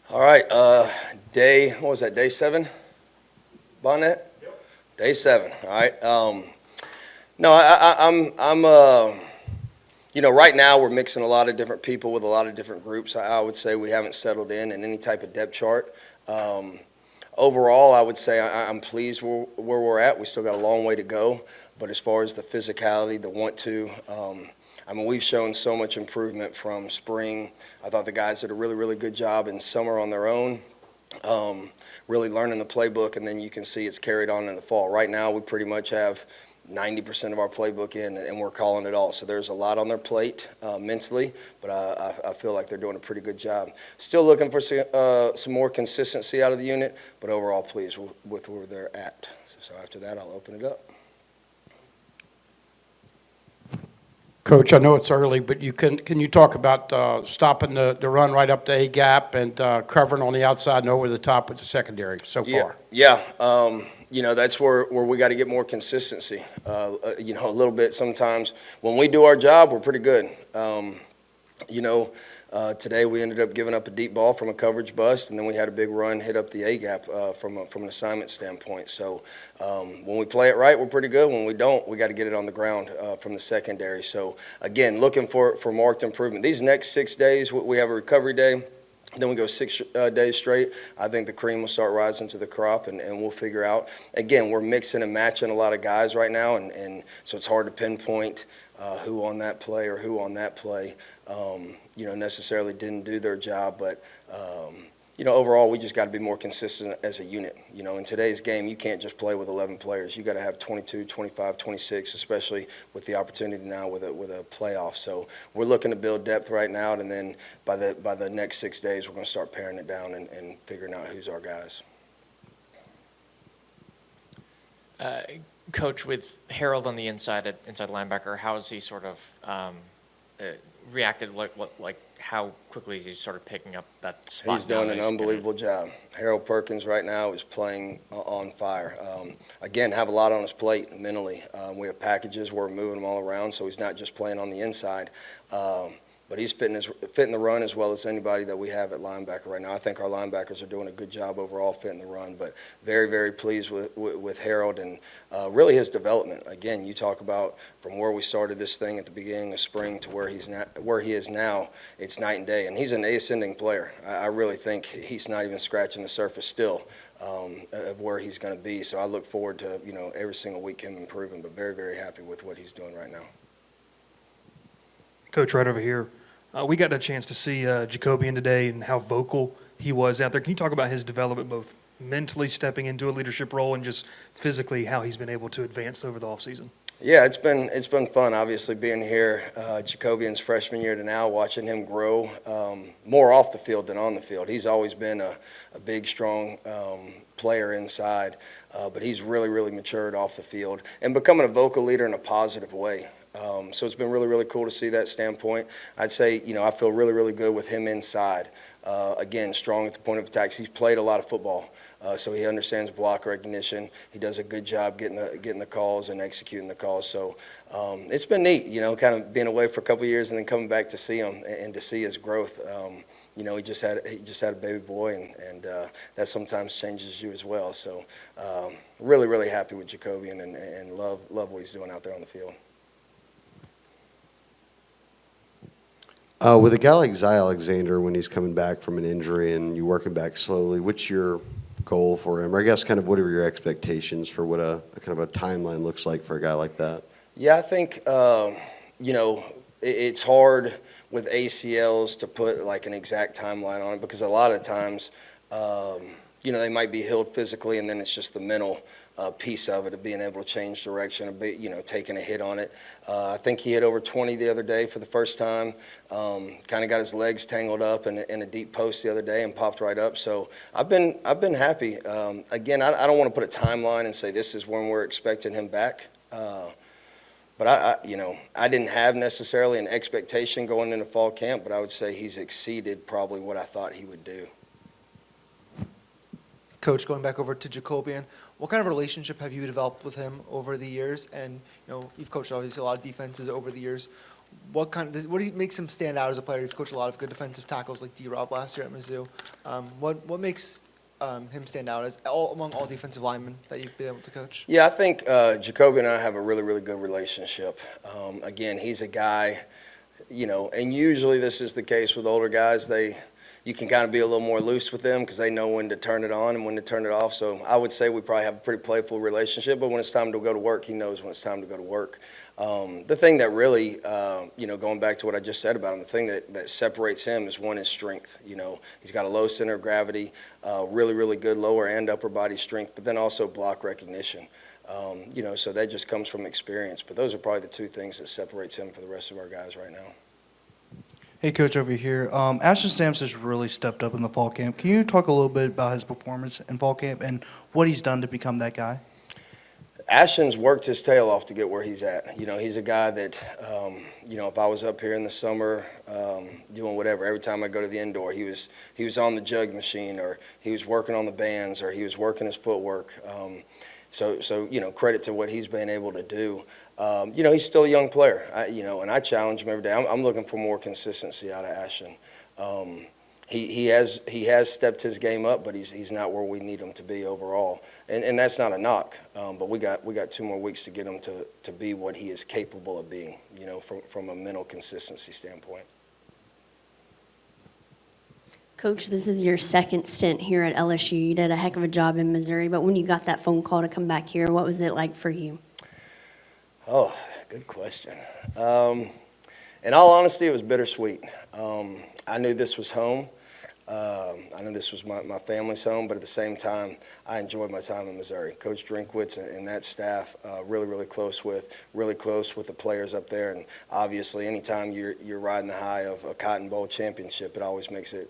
All right, what was that, day 7, Bonnet? Yep. Day 7, all right. No, right now we're mixing a lot of different people with a lot of different groups. I would say we haven't settled in any type of depth chart. Overall, I would say I'm pleased where we're at. We still got a long way to go, but as far as the physicality, the want to, we've shown so much improvement from spring. I thought the guys did a really, really good job in summer on their own, really learning the playbook, and then you can see it's carried on in the fall. Right now, we pretty much have 90% of our playbook in, and we're calling it all. So there's a lot on their plate mentally, but I feel like they're doing a pretty good job. Still looking for some more consistency out of the unit, but overall pleased with where they're at. So after that, I'll open it up. Coach, I know it's early, but can you talk about stopping the run right up to A gap and covering on the outside and over the top with the secondary so far? Yeah. That's where we got to get more consistency. A little bit sometimes. When we do our job, we're pretty good. Today we ended up giving up a deep ball from a coverage bust, and then we had a big run hit up the A gap from an assignment standpoint. So when we play it right, we're pretty good. When we don't, we got to get it on the ground from the secondary. So again, looking for marked improvement. These next 6 days, we have a recovery day. Then we go 6 days straight. I think the cream will start rising to the crop, and we'll figure out. Again, we're mixing and matching a lot of guys right now, and so it's hard to pinpoint who on that play or who on that play necessarily didn't do their job. But, overall, we just got to be more consistent as a unit. In today's game, you can't just play with 11 players. You got to have 22, 25, 26, especially with the opportunity now with a playoff. So we're looking to build depth right now, and then by the next 6 days, we're going to start paring it down and figuring out who's our guys. Coach, with Harold on the inside linebacker, how has he sort of reacted? How quickly is he sort of picking up that spot? He's doing an unbelievable job. Harold Perkins right now is playing on fire. Again, have a lot on his plate mentally. We have packages where we're moving him all around, so he's not just playing on the inside. But he's fitting the run as well as anybody that we have at linebacker right now. I think our linebackers are doing a good job overall fitting the run, but very, very pleased with Harold and really his development. Again, you talk about from where we started this thing at the beginning of spring to where he is now, it's night and day. And he's an ascending player. I really think he's not even scratching the surface still of where he's going to be. So I look forward to every single week him improving, but very, very happy with what he's doing right now. Coach, right over here, we got a chance to see Jacobian today and how vocal he was out there. Can you talk about his development, both mentally stepping into a leadership role and just physically how he's been able to advance over the offseason? Yeah, it's been fun, obviously, being here, Jacobian's freshman year to now, watching him grow more off the field than on the field. He's always been a big, strong player inside, but he's really, really matured off the field and becoming a vocal leader in a positive way. So it's been really, really cool to see that standpoint. I'd say, I feel really, really good with him inside. Again, strong at the point of attack. He's played a lot of football, so he understands block recognition. He does a good job getting the calls and executing the calls. So it's been neat, kind of being away for a couple of years and then coming back to see him and to see his growth. He just had a baby boy, and that sometimes changes you as well. So really, really happy with Jacobian and love what he's doing out there on the field. With a guy like Zy Alexander, when he's coming back from an injury and you're working back slowly, what's your goal for him? Or I guess kind of what are your expectations for what a kind of a timeline looks like for a guy like that? Yeah, I think, it's hard with ACLs to put like an exact timeline on it because a lot of times, they might be healed physically and then it's just the mental piece of it, of being able to change direction, taking a hit on it. I think he hit over 20 the other day for the first time. Kind of got his legs tangled up in a deep post the other day and popped right up. So I've been happy. Again, I don't want to put a timeline and say this is when we're expecting him back. But I didn't have necessarily an expectation going into fall camp, but I would say he's exceeded probably what I thought he would do. Coach, going back over to Jacobian, what kind of relationship have you developed with him over the years? And you've coached obviously a lot of defenses over the years. what makes him stand out as a player? You've coached a lot of good defensive tackles like D-Rob last year at Mizzou. What makes him stand out among all defensive linemen that you've been able to coach? Yeah, I think Jacobian and I have a really, really good relationship. Again, he's a guy, and usually this is the case with older guys. You can kind of be a little more loose with them because they know when to turn it on and when to turn it off. So I would say we probably have a pretty playful relationship, but when it's time to go to work, he knows when it's time to go to work. The thing that really, going back to what I just said about him, the thing that separates him is, one, his strength. He's got a low center of gravity, really, really good lower and upper body strength, but then also block recognition. So that just comes from experience. But those are probably the two things that separates him for the rest of our guys right now. Hey, Coach, over here. Ashton Stamps has really stepped up in the fall camp. Can you talk a little bit about his performance in fall camp and what he's done to become that guy? Ashton's worked his tail off to get where he's at. He's a guy that, if I was up here in the summer doing whatever, every time I go to the indoor, he was on the jug machine, or he was working on the bands, or he was working his footwork. So credit to what he's been able to do. He's still a young player, and I challenge him every day. I'm looking for more consistency out of Ashton. He has stepped his game up, but he's not where we need him to be overall, and that's not a knock. But we got 2 more weeks to get him to be what he is capable of being, from a mental consistency standpoint. Coach, this is your second stint here at LSU. You did a heck of a job in Missouri, but when you got that phone call to come back here, what was it like for you? Oh, good question. In all honesty, it was bittersweet. I knew this was home. I knew this was my family's home, but at the same time, I enjoyed my time in Missouri. Coach Drinkwitz and that staff, really, really close with the players up there. And obviously, anytime you're riding the high of a Cotton Bowl championship, it always makes it,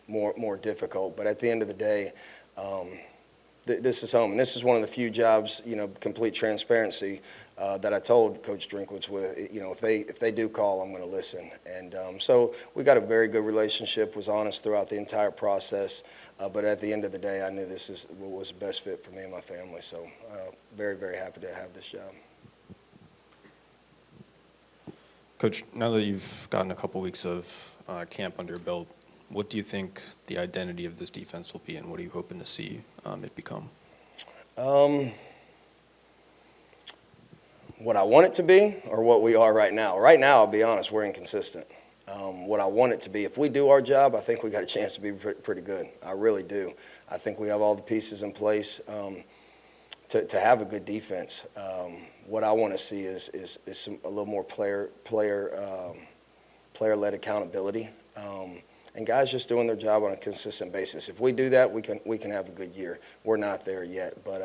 more difficult. But at the end of the day, this is home. And this is one of the few jobs, complete transparency, that I told Coach Drinkwitz with, if they do call, I'm going to listen. And so we got a very good relationship, was honest throughout the entire process. But at the end of the day, I knew this was the best fit for me and my family. So very, very happy to have this job. Coach, now that you've gotten a couple weeks of camp under your belt, what do you think the identity of this defense will be, and what are you hoping to see it become? What I want it to be, or what we are right now? Right now, I'll be honest, we're inconsistent. What I want it to be, if we do our job, I think we got a chance to be pretty good. I really do. I think we have all the pieces in place to have a good defense. What I want to see is a little more player-led accountability, and guys just doing their job on a consistent basis. If we do that, we can have a good year. We're not there yet, but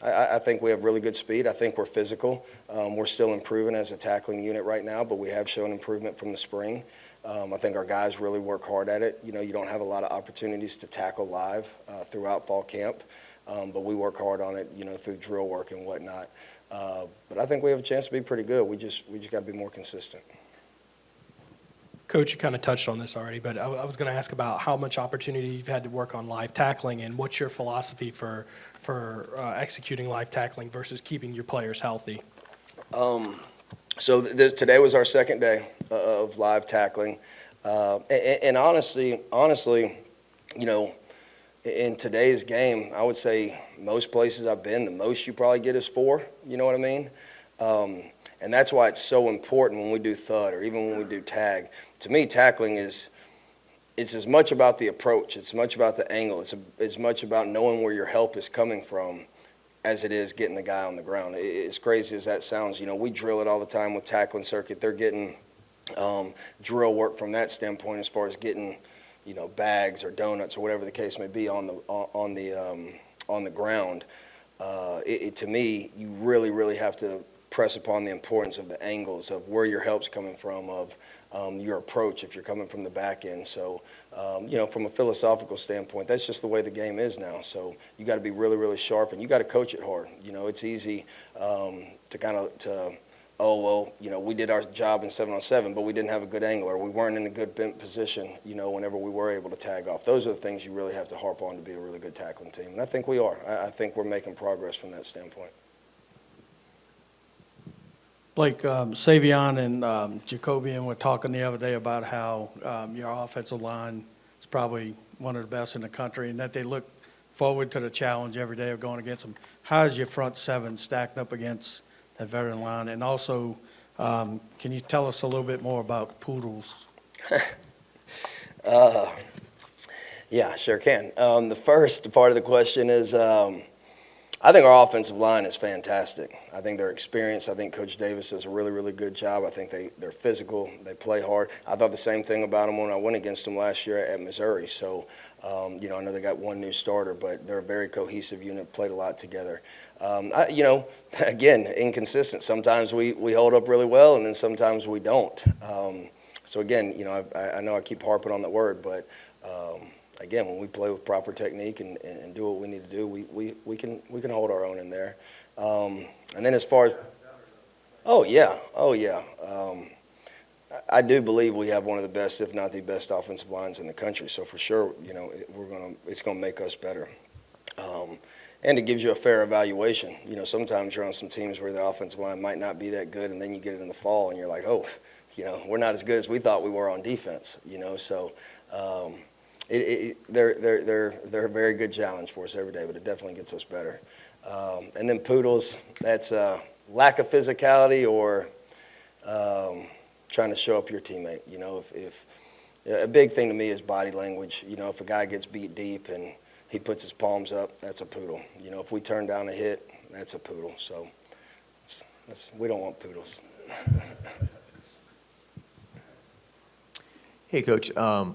I think we have really good speed. I think we're physical. We're still improving as a tackling unit right now, but we have shown improvement from the spring. I think our guys really work hard at it. You don't have a lot of opportunities to tackle live throughout fall camp, but we work hard on it, through drill work and whatnot. But I think we have a chance to be pretty good. We just got to be more consistent. Coach, you kind of touched on this already, but I was going to ask about how much opportunity you've had to work on live tackling, and what's your philosophy for executing live tackling versus keeping your players healthy? So today was our second day of live tackling, and honestly, in today's game, I would say most places I've been, the most you probably get is 4. You know what I mean? And that's why it's so important when we do thud, or even when we do tag. To me, tackling it's as much about the approach, it's much about the angle, it's as much about knowing where your help is coming from as it is getting the guy on the ground. As crazy as that sounds, we drill it all the time with tackling circuit. They're getting drill work from that standpoint as far as getting, bags or donuts or whatever the case may be on the ground. To me, you really, really have to press upon the importance of the angles, of where your help's coming from, of your approach if you're coming from the back end. So, from a philosophical standpoint, that's just the way the game is now. So you got to be really, really sharp, and you got to coach it hard. It's easy we did our job in 7-on-7, but we didn't have a good angle, or we weren't in a good bent position, whenever we were able to tag off. Those are the things you really have to harp on to be a really good tackling team, and I think we are. I think we're making progress from that standpoint. Blake, Savion and Jacobian were talking the other day about how your offensive line is probably one of the best in the country and that they look forward to the challenge every day of going against them. How is your front seven stacked up against that veteran line? And also, can you tell us a little bit more about Poodles? Yeah, sure can. The first part of the question is, I think our offensive line is fantastic. I think they're experienced. I think Coach Davis does a really, really good job. I think they're physical. They play hard. I thought the same thing about them when I went against them last year at Missouri. So, I know they got one new starter, but they're a very cohesive unit, played a lot together. Again, inconsistent. Sometimes we hold up really well, and then sometimes we don't. So, again, I know I keep harping on that word, but again, when we play with proper technique and do what we need to do, we can hold our own in there. And then as far as, oh yeah, I do believe we have one of the best, if not the best, offensive lines in the country. So for sure, it's gonna make us better. And it gives you a fair evaluation. Sometimes you're on some teams where the offensive line might not be that good, and then you get it in the fall, and you're like, oh, we're not as good as we thought we were on defense. So. They're a very good challenge for us every day, but it definitely gets us better. And then Poodles, that's lack of physicality or trying to show up your teammate. If a big thing to me is body language. If a guy gets beat deep and he puts his palms up, that's a Poodle. If we turn down a hit, that's a Poodle. So we don't want Poodles. Hey, Coach.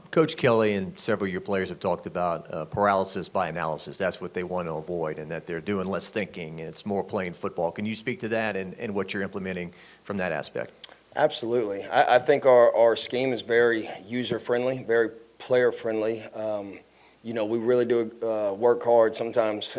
Coach Kelly and several of your players have talked about paralysis by analysis. That's what they want to avoid, and that they're doing less thinking, and it's more playing football. Can you speak to that and what you're implementing from that aspect? Absolutely. I think our scheme is very user-friendly, very player-friendly. We really do work hard. Sometimes,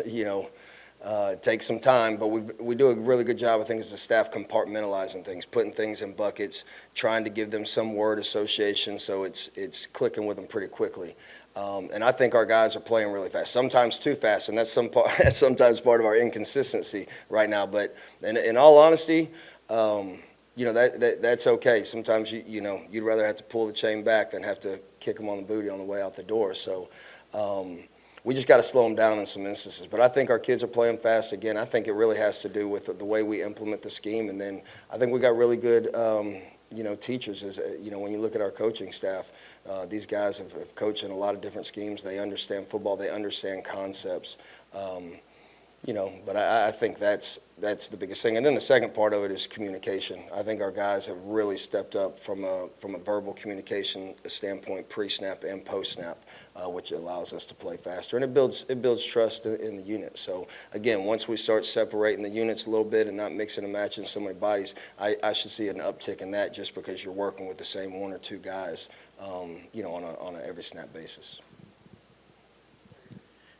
it takes some time, but we do a really good job, I think, as a staff, compartmentalizing things, putting things in buckets, trying to give them some word association so it's clicking with them pretty quickly. And I think our guys are playing really fast, sometimes too fast, and that's sometimes part of our inconsistency right now. But in all honesty, that's okay. Sometimes you'd rather have to pull the chain back than have to kick them on the booty on the way out the door. So. We just got to slow them down in some instances. But I think our kids are playing fast again. I think it really has to do with the way we implement the scheme. And then I think we got really good, teachers. When you look at our coaching staff, these guys have coached in a lot of different schemes. They understand football. They understand concepts. But I think that's the biggest thing. And then the second part of it is communication. I think our guys have really stepped up from a verbal communication standpoint, pre-snap and post-snap, which allows us to play faster. And it builds trust in the unit. So, again, once we start separating the units a little bit and not mixing and matching so many bodies, I should see an uptick in that just because you're working with the same one or two guys, on a every snap basis.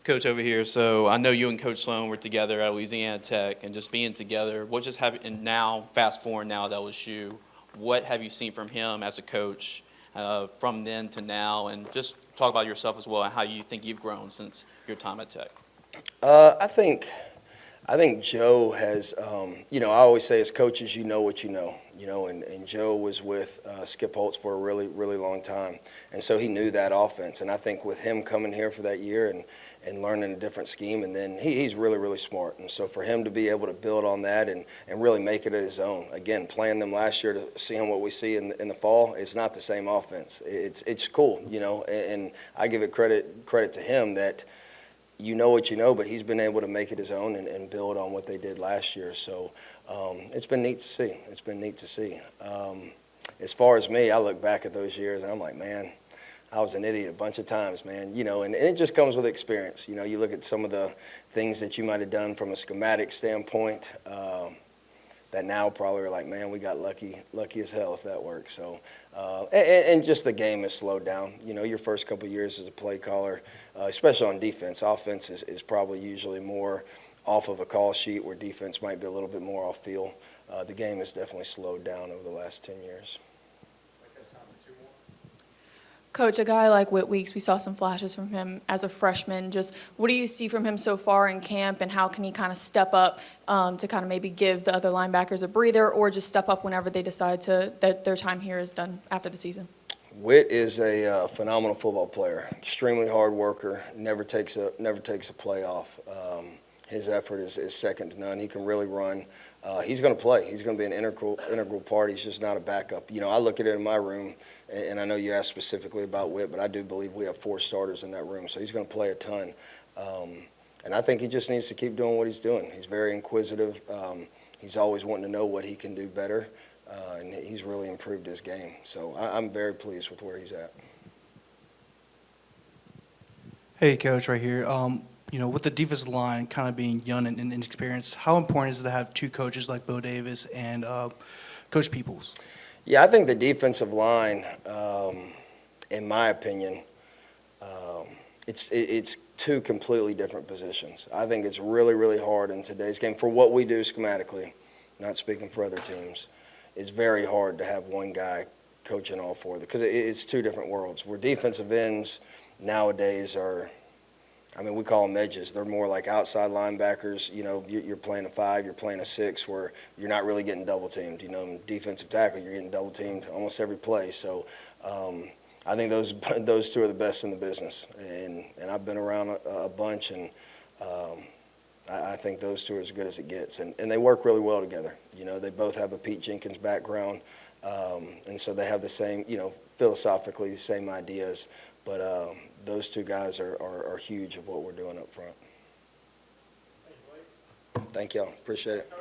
Coach over here, so I know you and Coach Sloan were together at Louisiana Tech, and just being together, and now, fast forward now at LSU, what have you seen from him as a coach from then to now, and just talk about yourself as well and how you think you've grown since your time at Tech? I think Joe has, I always say as coaches, you know what you know, and Joe was with Skip Holtz for a really, really long time. And so he knew that offense. And I think with him coming here for that year and learning a different scheme, and then he's really, really smart. And so for him to be able to build on that and really make it his own, again, playing them last year to seeing what we see in the fall, it's not the same offense. It's cool, and I give it credit to him that you know what you know, but he's been able to make it his own and build on what they did last year. So it's been neat to see. As far as me, I look back at those years and I'm like, man, I was an idiot a bunch of times, man. And it just comes with experience. You look at some of the things that you might have done from a schematic standpoint that now probably are like, man, we got lucky as hell if that works. So, and just the game has slowed down. Your first couple of years as a play caller, especially on defense. Offense is probably usually more off of a call sheet where defense might be a little bit more off field. The game has definitely slowed down over the last 10 years. Coach, a guy like Whit Weeks, we saw some flashes from him as a freshman. Just what do you see from him so far in camp, and how can he kind of step up to kind of maybe give the other linebackers a breather, or just step up whenever they decide that their time here is done after the season? Whit is a phenomenal football player, extremely hard worker, never takes a play off. His effort is second to none. He can really run. He's going to play. He's going to be an integral part. He's just not a backup. You know, I look at it in my room, and I know you asked specifically about Whit, but I do believe we have 4 starters in that room, so he's going to play a ton. And I think he just needs to keep doing what he's doing. He's very inquisitive. He's always wanting to know what he can do better, and he's really improved his game. So I'm very pleased with where he's at. Hey, Coach, right here. With the defensive line kind of being young and inexperienced, how important is it to have 2 coaches like Bo Davis and Coach Peoples? Yeah, I think the defensive line, in my opinion, it's 2 completely different positions. I think it's really, really hard in today's game for what we do schematically, not speaking for other teams. It's very hard to have one guy coaching all 4 because it's 2 different worlds. Where defensive ends nowadays are, I mean, we call them edges. They're more like outside linebackers. You know, you're playing a 5, you're playing a 6, where you're not really getting double teamed. You know, defensive tackle, you're getting double teamed almost every play. So I think those 2 are the best in the business. And I've been around a bunch, and I think those 2 are as good as it gets. And they work really well together. You know, they both have a Pete Jenkins background, and so they have the same, you know, philosophically the same ideas. But those 2 guys are huge of what we're doing up front. Thank y'all. Appreciate it.